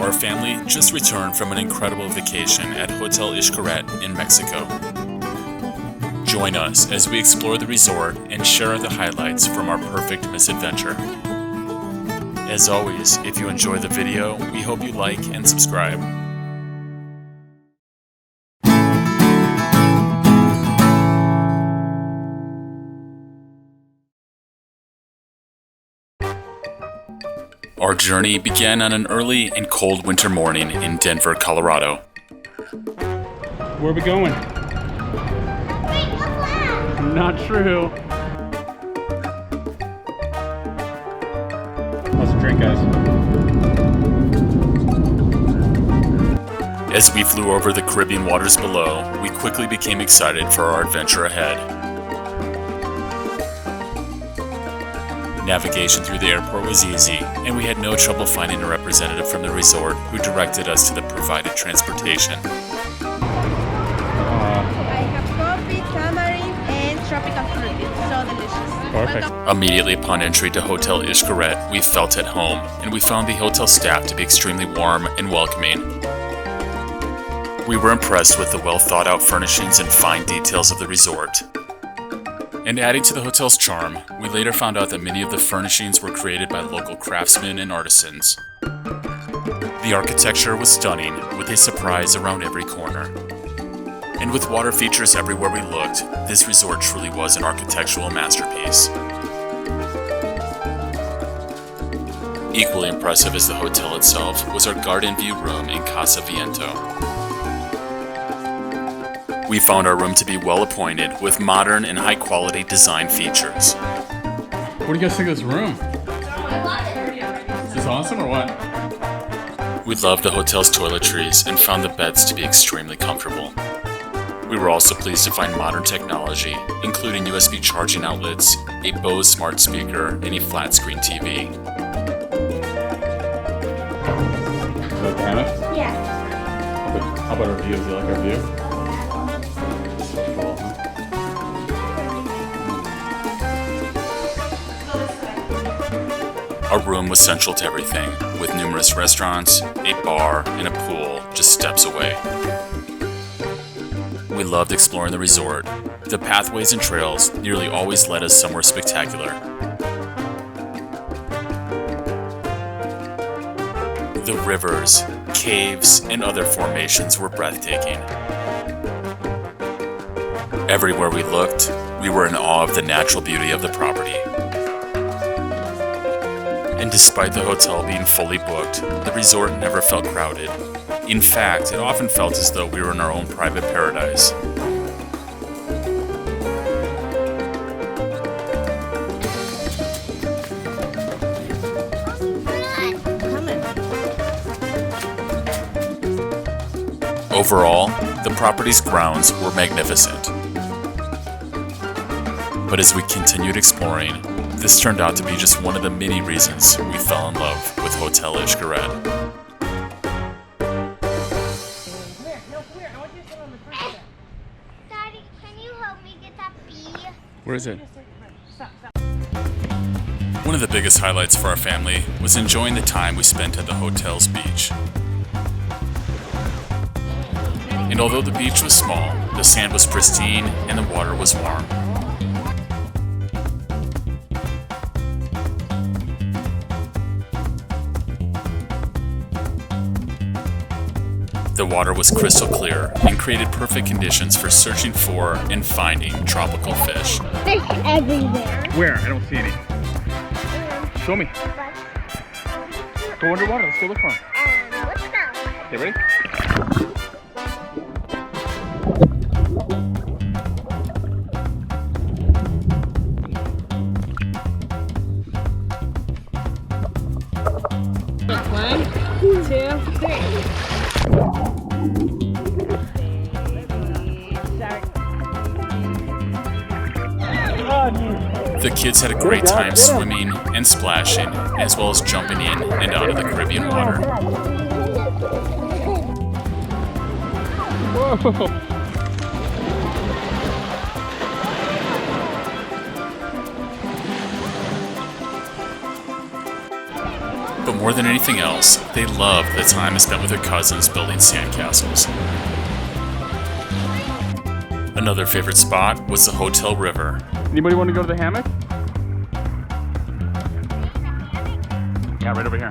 Our family just returned from an incredible vacation at Hotel Xcaret in Mexico. Join us as we explore the resort and share the highlights from our perfect misadventure. As always, if you enjoy the video, we hope you like and subscribe. Our journey began on an early and cold winter morning in Denver, Colorado. Where are we going? Wait, look left! Not true. How's the drink, guys? As we flew over the Caribbean waters below, we quickly became excited for our adventure ahead. Navigation through the airport was easy, and we had no trouble finding a representative from the resort who directed us to the provided transportation. I have coffee, tamarind, and tropical fruit. It's so delicious. Perfect. Immediately upon entry to Hotel Xcaret, we felt at home, and we found the hotel staff to be extremely warm and welcoming. We were impressed with the well-thought-out furnishings and fine details of the resort. And adding to the hotel's charm, we later found out that many of the furnishings were created by local craftsmen and artisans. The architecture was stunning, with a surprise around every corner. And with water features everywhere we looked, this resort truly was an architectural masterpiece. Equally impressive as the hotel itself was our garden view room in Casa Viento. We found our room to be well appointed with modern and high quality design features. What do you guys think of this room? Is this awesome or what? We loved the hotel's toiletries and found the beds to be extremely comfortable. We were also pleased to find modern technology, including USB charging outlets, a Bose smart speaker, and a flat screen TV. Like Hannah? Yeah. How about our view? Do you like our view? Cool, huh? Our room was central to everything, with numerous restaurants, a bar, and a pool just steps away. We loved exploring the resort. The pathways and trails nearly always led us somewhere spectacular. The rivers, caves, and other formations were breathtaking. Everywhere we looked, we were in awe of the natural beauty of the property. And despite the hotel being fully booked, the resort never felt crowded. In fact, it often felt as though we were in our own private paradise. Overall, the property's grounds were magnificent. But as we continued exploring, this turned out to be just one of the many reasons we fell in love with Hotel Xcaret. Daddy, can you help me get that bee? Where is it? One of the biggest highlights for our family was enjoying the time we spent at the hotel's beach. And although the beach was small, the sand was pristine and the water was warm. The water was crystal clear and created perfect conditions for searching for and finding tropical fish. Fish everywhere. Where? I don't see any. Show me. Go underwater. Let's go look for them. Let's go. Okay, ready? One, two, three. The kids had a great time swimming and splashing, as well as jumping in and out of the Caribbean water. Whoa! But More than anything else, they loved the time spent with their cousins building sandcastles. Another favorite spot was the Hotel River. Anybody want to go to the hammock? Yeah, right over here.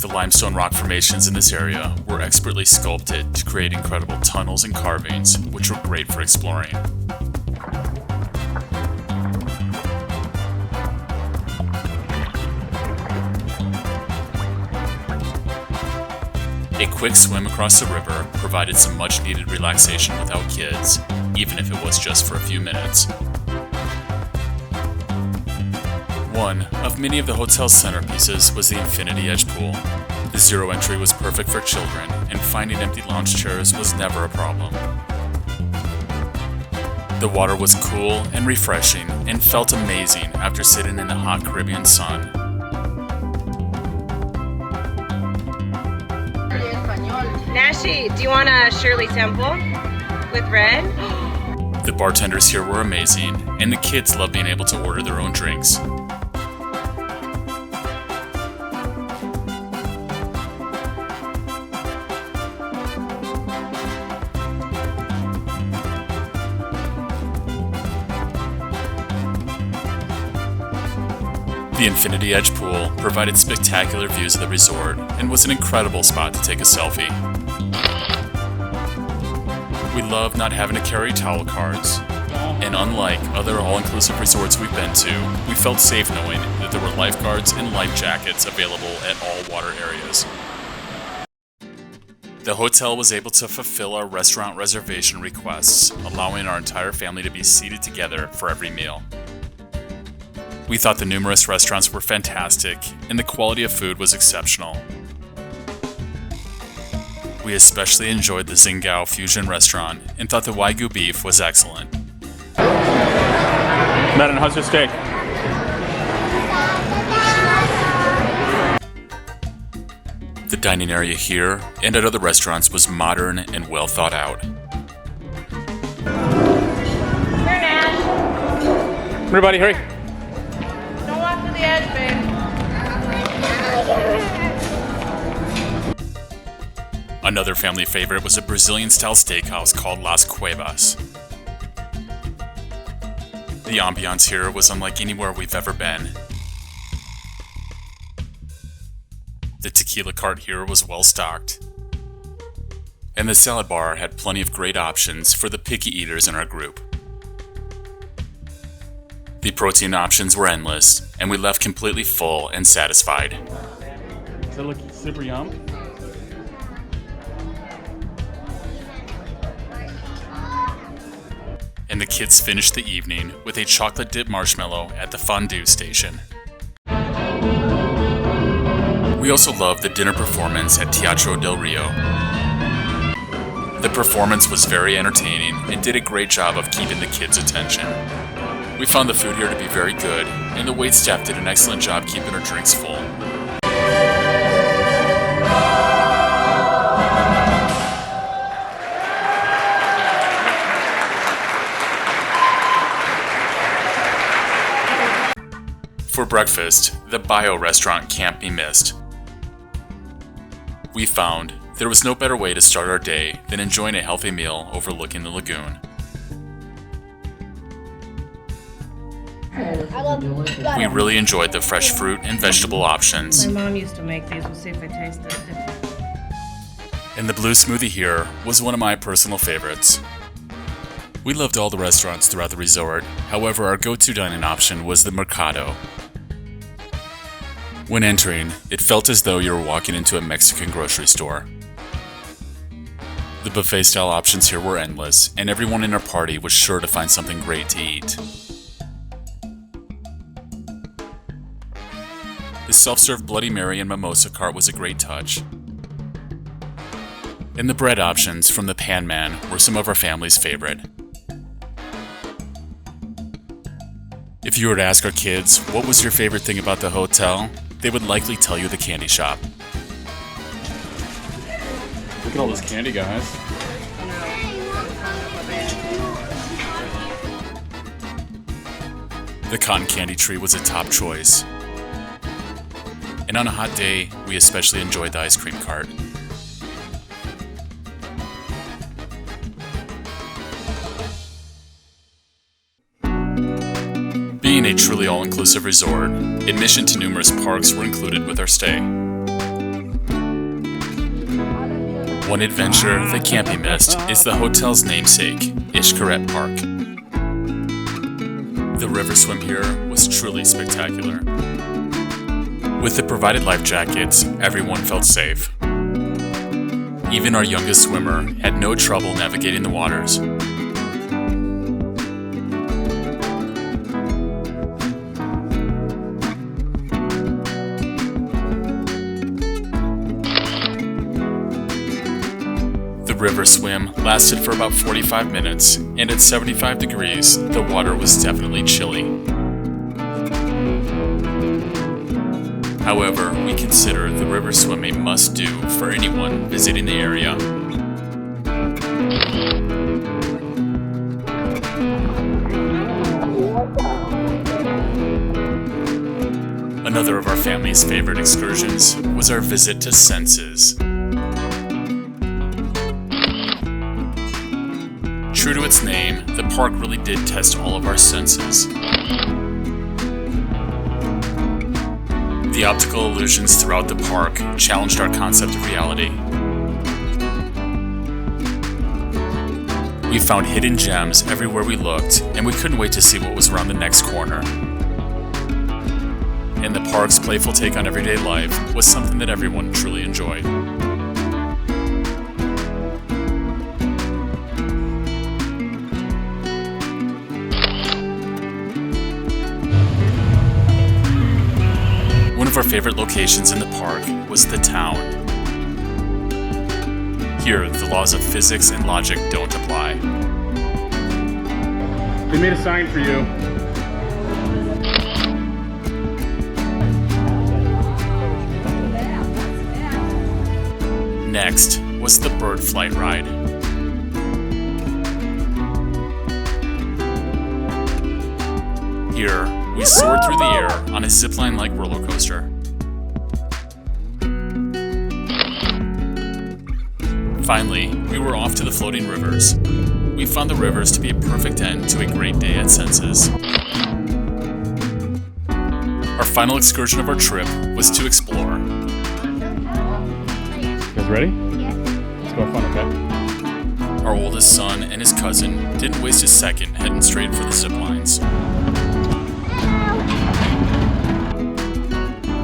The limestone rock formations in this area were expertly sculpted to create incredible tunnels and carvings, which were great for exploring. A quick swim across the river provided some much-needed relaxation without kids, even if it was just for a few minutes. One of many of the hotel's centerpieces was the Infinity Edge pool. The zero entry was perfect for children, and finding empty lounge chairs was never a problem. The water was cool and refreshing and felt amazing after sitting in the hot Caribbean sun. Nashi, do you want a Shirley Temple with red? The bartenders here were amazing, and the kids loved being able to order their own drinks. The Infinity Edge pool provided spectacular views of the resort and was an incredible spot to take a selfie. We loved not having to carry towel cards, and unlike other all-inclusive resorts we've been to, we felt safe knowing that there were lifeguards and life jackets available at all water areas. The hotel was able to fulfill our restaurant reservation requests, allowing our entire family to be seated together for every meal. We thought the numerous restaurants were fantastic, and the quality of food was exceptional. We especially enjoyed the Xingao Fusion restaurant and thought the Wagyu beef was excellent. Madden, how's your steak? The dining area here and at other restaurants was modern and well thought out. Here, Nash. Everybody, hurry. Don't walk to the edge, babe. Another family favorite was a Brazilian-style steakhouse called Las Cuevas. The ambiance here was unlike anywhere we've ever been. The tequila cart here was well stocked. And the salad bar had plenty of great options for the picky eaters in our group. The protein options were endless, and we left completely full and satisfied. Does it look super yum? And the kids finished the evening with a chocolate dip marshmallow at the fondue station. We also loved the dinner performance at Teatro del Rio. The performance was very entertaining and did a great job of keeping the kids' attention. We found the food here to be very good, and the waitstaff did an excellent job keeping our drinks full. For breakfast, the Bio restaurant can't be missed. We found there was no better way to start our day than enjoying a healthy meal overlooking the lagoon. We really enjoyed the fresh fruit and vegetable options. My mom used to make these. We'll see if I taste it. And the blue smoothie here was one of my personal favorites. We loved all the restaurants throughout the resort, however our go-to dining option was the Mercado. When entering, it felt as though you were walking into a Mexican grocery store. The buffet-style options here were endless, and everyone in our party was sure to find something great to eat. The self-serve Bloody Mary and mimosa cart was a great touch. And the bread options from the Pan Man were some of our family's favorite. If you were to ask our kids what was your favorite thing about the hotel, they would likely tell you the candy shop. Look at all this candy, guys. The cotton candy tree was a top choice. and on a hot day, we especially enjoyed the ice cream cart. Being a truly all-inclusive resort, admission to numerous parks were included with our stay. One adventure that can't be missed is the hotel's namesake, Xcaret Park. The river swim here was truly spectacular. With the provided life jackets, everyone felt safe. Even our youngest swimmer had no trouble navigating the waters. The river swim lasted for about 45 minutes, and at 75 degrees, the water was definitely chilly. However, we consider the river swim a must-do for anyone visiting the area. Another of our family's favorite excursions was our visit to Xenses. True to its name, the park really did test all of our senses. The optical illusions throughout the park challenged our concept of reality. We found hidden gems everywhere we looked, and we couldn't wait to see what was around the next corner. And the park's playful take on everyday life was something that everyone truly enjoyed. One of our favorite locations in the park was the town. Here, the laws of physics and logic don't apply. They made a sign for you. Next was the bird flight ride. Here, we soared through the air on a zipline-like roller coaster. Finally, we were off to the floating rivers. We found the rivers to be a perfect end to a great day at Xenses. Our final excursion of our trip was to Xplor. You guys ready? Yes. Let's go have fun, okay? Our oldest son and his cousin didn't waste a second heading straight for the zip lines.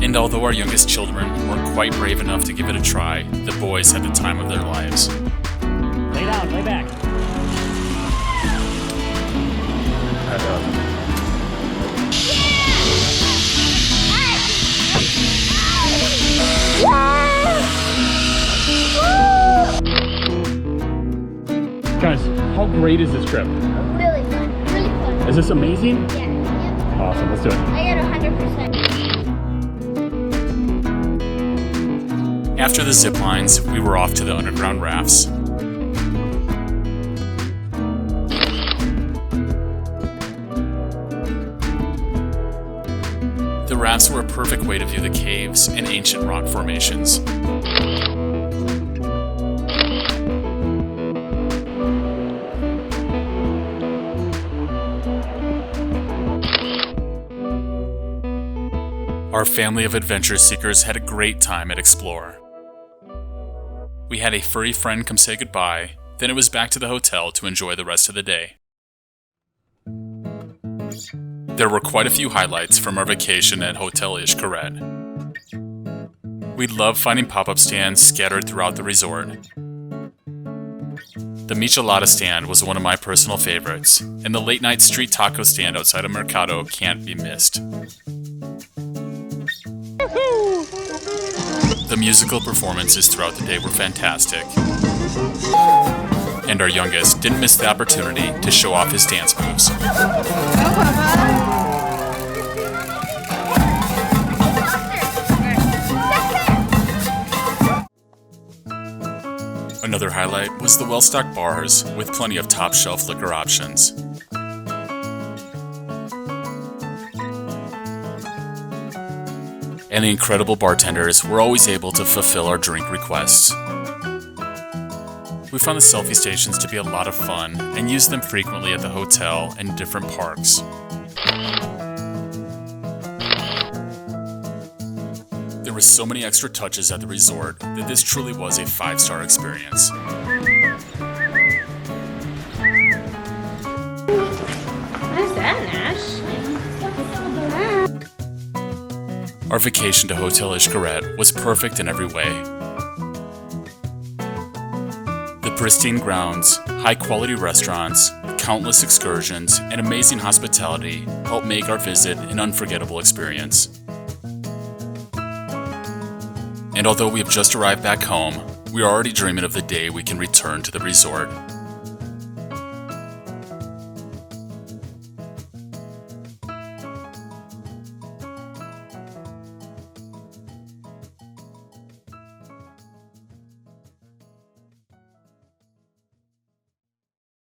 And although our youngest children weren't quite brave enough to give it a try, the boys had the time of their lives. Lay down, lay back. Guys, how great is this trip? Really fun. Really fun. Is this amazing? Yeah. Yep. Awesome, let's do it. I got 100%. After the zip lines, we were off to the underground rafts. The rafts were a perfect way to view the caves and ancient rock formations. Our family of adventure seekers had a great time at Xplor. We had a furry friend come say goodbye, then it was back to the hotel to enjoy the rest of the day. There were quite a few highlights from our vacation at Hotel Xcaret. We loved finding pop-up stands scattered throughout the resort. The michelada stand was one of my personal favorites, and the late-night street taco stand outside of Mercado can't be missed. The musical performances throughout the day were fantastic. And our youngest didn't miss the opportunity to show off his dance moves. Another highlight was the well-stocked bars with plenty of top-shelf liquor options. and the incredible bartenders were always able to fulfill our drink requests. We found the selfie stations to be a lot of fun and used them frequently at the hotel and different parks. There were so many extra touches at the resort that this truly was a 5-star experience. What is that, Nash? Our vacation to Hotel Xcaret was perfect in every way. The pristine grounds, high-quality restaurants, countless excursions, and amazing hospitality helped make our visit an unforgettable experience. And although we have just arrived back home, we are already dreaming of the day we can return to the resort.